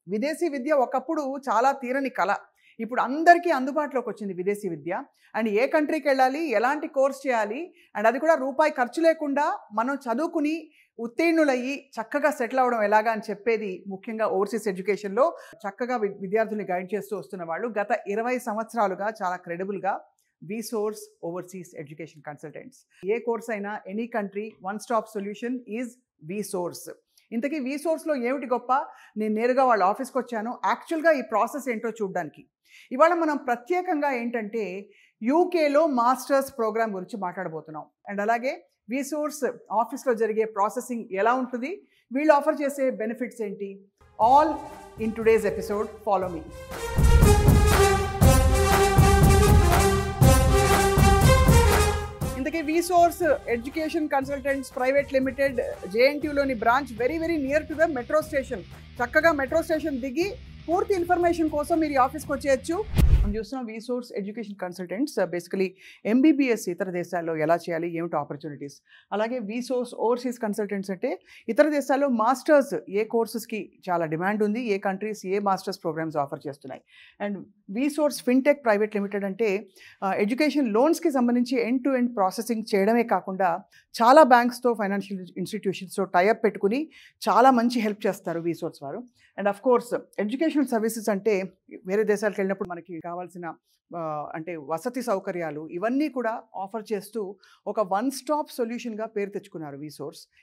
విదేశీ విద్య ఒకప్పుడు చాలా తీరని కల. ఇప్పుడు అందరికీ అందుబాటులోకి వచ్చింది విదేశీ విద్య. అండ్ ఏ కంట్రీకి వెళ్ళాలి, ఎలాంటి కోర్స్ చేయాలి, అండ్ అది కూడా రూపాయి ఖర్చు లేకుండా మనం చదువుకుని ఉత్తీర్ణులయ్యి చక్కగా సెటిల్ అవ్వడం ఎలాగా అని చెప్పేది ముఖ్యంగా ఓవర్సీస్ ఎడ్యుకేషన్లో చక్కగా విద్యార్థుల్ని గైడ్ చేస్తూ వస్తున్న వాళ్ళు గత 20 సంవత్సరాలుగా చాలా క్రెడిబుల్గా విసోర్స్ ఓవర్సీస్ ఎడ్యుకేషన్ కన్సల్టెంట్స్. ఏ కోర్స్ అయినా any country one stop solution is Vsource. ఇంతకీ విసోర్స్లో ఏమిటి గొప్ప? నేను నేరుగా వాళ్ళ ఆఫీస్కి వచ్చాను యాక్చువల్గా ఈ ప్రాసెస్ ఏంటో చూడడానికి. ఇవాళ మనం ప్రత్యేకంగా ఏంటంటే యూకేలో మాస్టర్స్ ప్రోగ్రామ్ గురించి మాట్లాడబోతున్నాం. అండ్ అలాగే విసోర్స్ ఆఫీస్లో జరిగే ప్రాసెసింగ్ ఎలా ఉంటుంది, వీళ్ళు ఆఫర్ చేసే బెనిఫిట్స్ ఏంటి, all in today's episode. Follow me. ఇంతకీ Vsource education consultants private limited జేఎన్టీయూలోని branch very near to the metro station. చక్కగా మెట్రో స్టేషన్ దిగి పూర్తి ఇన్ఫర్మేషన్ కోసం మీరు ఈ ఆఫీస్కి వచ్చేయచ్చు. మనం చూస్తున్నాం విసోర్స్ ఎడ్యుకేషన్ కన్సల్టెంట్స్ బేసికలీ ఎంబీబీఎస్ ఇతర దేశాల్లో ఎలా చేయాలి, ఏమిటి ఆపర్చునిటీస్. అలాగే విసోర్స్ ఓవర్సీస్ కన్సల్టెంట్స్ అంటే ఇతర దేశాల్లో మాస్టర్స్ ఏ కోర్సెస్కి చాలా డిమాండ్ ఉంది, ఏ కంట్రీస్ ఏ మాస్టర్స్ ప్రోగ్రామ్స్ ఆఫర్ చేస్తున్నాయి. అండ్ విసోర్స్ ఫిన్టెక్ ప్రైవేట్ లిమిటెడ్ అంటే ఎడ్యుకేషన్ లోన్స్కి సంబంధించి ఎండ్ టు ఎండ్ ప్రాసెసింగ్ చేయడమే కాకుండా చాలా బ్యాంక్స్తో ఫైనాన్షియల్ ఇన్స్టిట్యూషన్స్తో టైఅప్ పెట్టుకుని చాలా మంచి హెల్ప్ చేస్తారు విసోర్స్ వారు. And of course educational services అంటే వేరే దేశాలకు వెళ్ళినప్పుడు మనకి కావాల్సిన అంటే వసతి సౌకర్యాలు ఇవన్నీ కూడా ఆఫర్ చేస్తూ ఒక వన్ స్టాప్ సొల్యూషన్గా పేరు తెచ్చుకున్నారు విసోర్స్.